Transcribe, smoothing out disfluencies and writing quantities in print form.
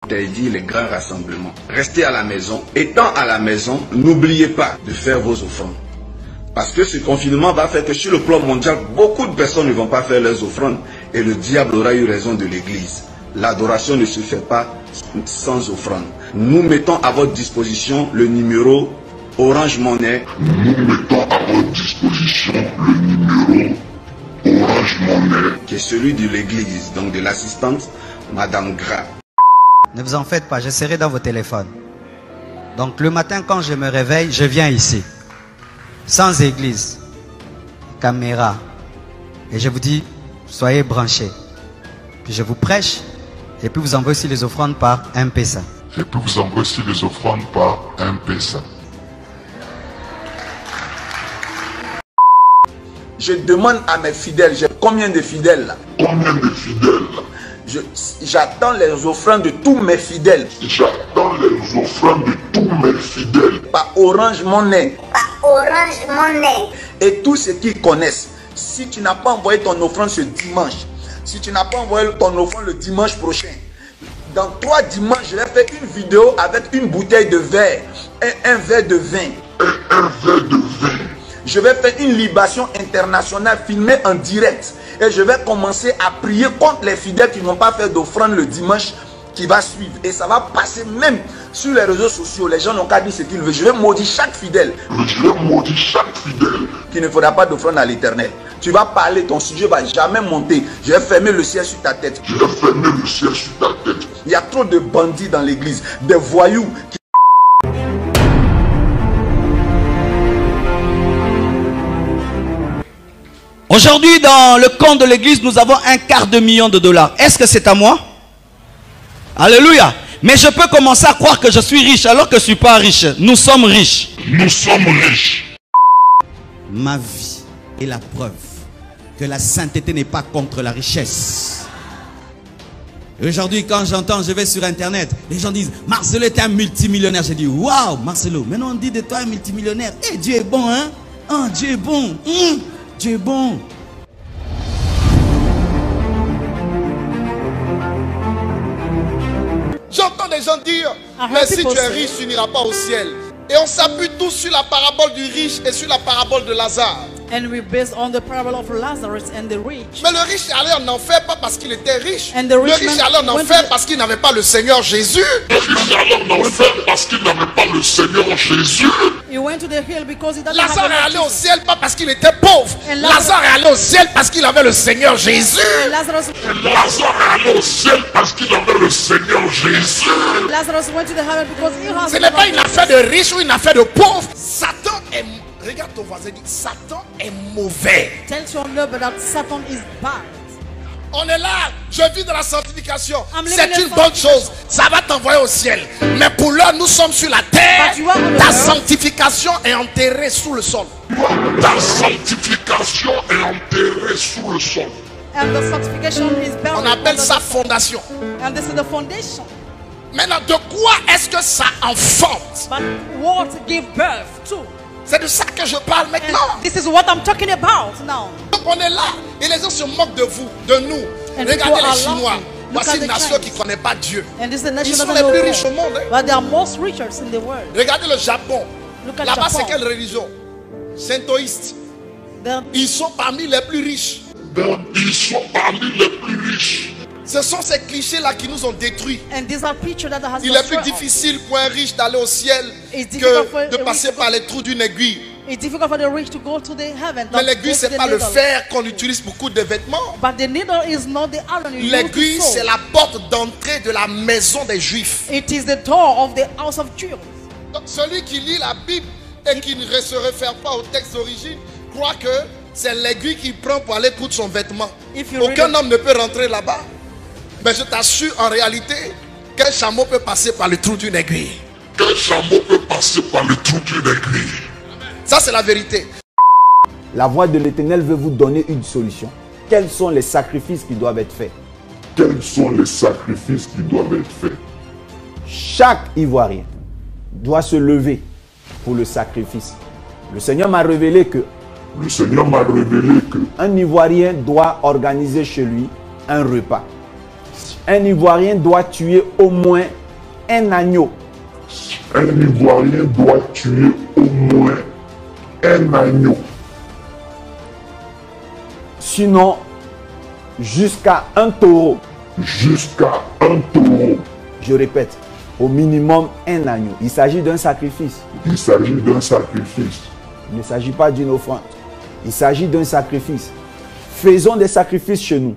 T'as dit les grands rassemblements. Restez à la maison. Étant à la maison, n'oubliez pas de faire vos offrandes. Parce que ce confinement va faire que sur le plan mondial, beaucoup de personnes ne vont pas faire leurs offrandes. Et le diable aura eu raison de l'église. L'adoration ne se fait pas sans offrande. Nous mettons à votre disposition le numéro Orange Money. Nous mettons à votre disposition le numéro Orange Money, qui est celui de l'église, donc de l'assistante Madame Gras. Ne vous en faites pas, je serai dans vos téléphones. Donc le matin quand je me réveille, je viens ici. Sans église, caméra. Et je vous dis, soyez branchés. Puis je vous prêche. Et puis vous envoyez aussi les offrandes par M-Pesa. Et puis vous envoyez aussi les offrandes par M-Pesa. Je demande à mes fidèles, j'ai combien de fidèles là? Combien de fidèles? J'attends les offrandes de tous mes fidèles. J'attends les offrandes de tous mes fidèles. Par Orange Money. Par Orange Money. Et tous ceux qui connaissent. Si tu n'as pas envoyé ton offrande ce dimanche, si tu n'as pas envoyé ton offrande le dimanche prochain, dans 3 dimanches, je vais faire une vidéo avec une bouteille de verre et un verre de vin. Un verre de vin. Je vais faire une libation internationale filmée en direct. Et je vais commencer à prier contre les fidèles qui n'ont pas fait d'offrande le dimanche qui va suivre. Et ça va passer même sur les réseaux sociaux. Les gens n'ont qu'à dire ce qu'ils veulent. Je vais maudire chaque fidèle. Je vais maudire chaque fidèle. Qu'il ne faudra pas d'offrande à l'Éternel. Tu vas parler, ton sujet ne va jamais monter. Je vais fermer le ciel sur ta tête. Je vais fermer le ciel sur ta tête. Il y a trop de bandits dans l'église, des voyous qui... Aujourd'hui, dans le compte de l'église, nous avons $250 000. Est-ce que c'est à moi? Alléluia. Mais je peux commencer à croire que je suis riche alors que je ne suis pas riche. Nous sommes riches. Nous sommes riches. Ma vie est la preuve que la sainteté n'est pas contre la richesse. Aujourd'hui, quand j'entends, je vais sur Internet, les gens disent, Marcelo est un multimillionnaire. J'ai dit, waouh, Marcelo, maintenant on dit de toi un multimillionnaire. Eh, Dieu est bon, hein? Oh, Dieu est bon. Dieu est bon. J'entends des gens dire, mais si tu es riche, tu n'iras pas au ciel. Et on s'appuie tous sur la parabole du riche et sur la parabole de Lazare. And we base on the parable of Lazarus and the rich. Mais le riche est allé en enfer pas parce qu'il était riche. And the Le rich riche est man allé en enfer parce qu'il n'avait pas le Seigneur Jésus. Le riche est allé en enfer parce qu'il n'avait pas le Seigneur Jésus. He went to the hill because he doesn't Lazare have est the allé Lord au ciel pas parce qu'il était pauvre. And Lazare est allé au ciel parce qu'il avait le Seigneur Jésus. Jesus. Lazarus Lazare est allé au ciel parce qu'il avait le Seigneur Jésus. went to the heaven because he has Ce n'est pas une affaire de riche ou une affaire de pauvre. Satan est... Regarde ton voisin, dit, Satan est mauvais. Tell your neighbor that Satan is bad. On est là, je vis dans la sanctification. I'm living C'est in une bonne chose. Ça va t'envoyer au ciel. Mais pour l'heure, nous sommes sur la terre. But you are on the Ta earth. sanctification est enterrée sous le sol. Ta sanctification est enterrée sous le sol. And the sanctification is buried. On appelle under ça the soil. fondation. And this is the foundation. Maintenant, de quoi est-ce que ça enfante? But what give birth to? C'est de ça que je parle And maintenant. this is what I'm talking about now. Donc on est là. Et les gens se moquent de vous, de nous. And Regardez people are les Chinois. laughing. Look Voici at une the nation Chinese. qui ne connaît pas Dieu. And this is a nation Ils sont that les doesn't plus know riches au God. monde. Hein. But they are most richest in the world. Regardez le Japon. Look at Là-bas, c'est Japan. quelle religion? Shintoïste. They're- Ils sont parmi les plus riches. Ils sont parmi les plus riches. Ce sont ces clichés-là qui nous ont détruits. And these are preachers that has Il est plus destroyed us. difficile pour un riche d'aller au ciel It's difficult for que de a passer rich to par go- les trous d'une aiguille. It's difficult for the rich to go to the heaven. Mais than l'aiguille, go to c'est the pas le needle. fer qu'on utilise pour coudre des vêtements. But the needle is not the iron you use to L'aiguille, sew. c'est la porte d'entrée de la maison des Juifs. It is the door of the house of Jews. Donc, celui qui lit la Bible et qui ne se réfère pas au texte d'origine croit que c'est l'aiguille qu'il prend pour aller coudre son vêtement. If you Aucun read homme ne peut rentrer là-bas. Mais je t'assure, en réalité, qu'un chameau peut passer par le trou d'une aiguille. Qu'un chameau peut passer par le trou d'une aiguille. Ça, c'est la vérité. La voix de l'Éternel veut vous donner une solution. Quels sont les sacrifices qui doivent être faits? Quels sont les sacrifices qui doivent être faits? Chaque Ivoirien doit se lever pour le sacrifice. Le Seigneur m'a révélé que Le Seigneur m'a révélé que un Ivoirien doit organiser chez lui un repas. Un Ivoirien doit tuer au moins un agneau. Un Ivoirien doit tuer au moins un agneau. Sinon, jusqu'à un taureau. Jusqu'à un taureau. Je répète, au minimum un agneau. Il s'agit d'un sacrifice. Il s'agit d'un sacrifice. Il ne s'agit pas d'une offrande. Il s'agit d'un sacrifice. Faisons des sacrifices chez nous.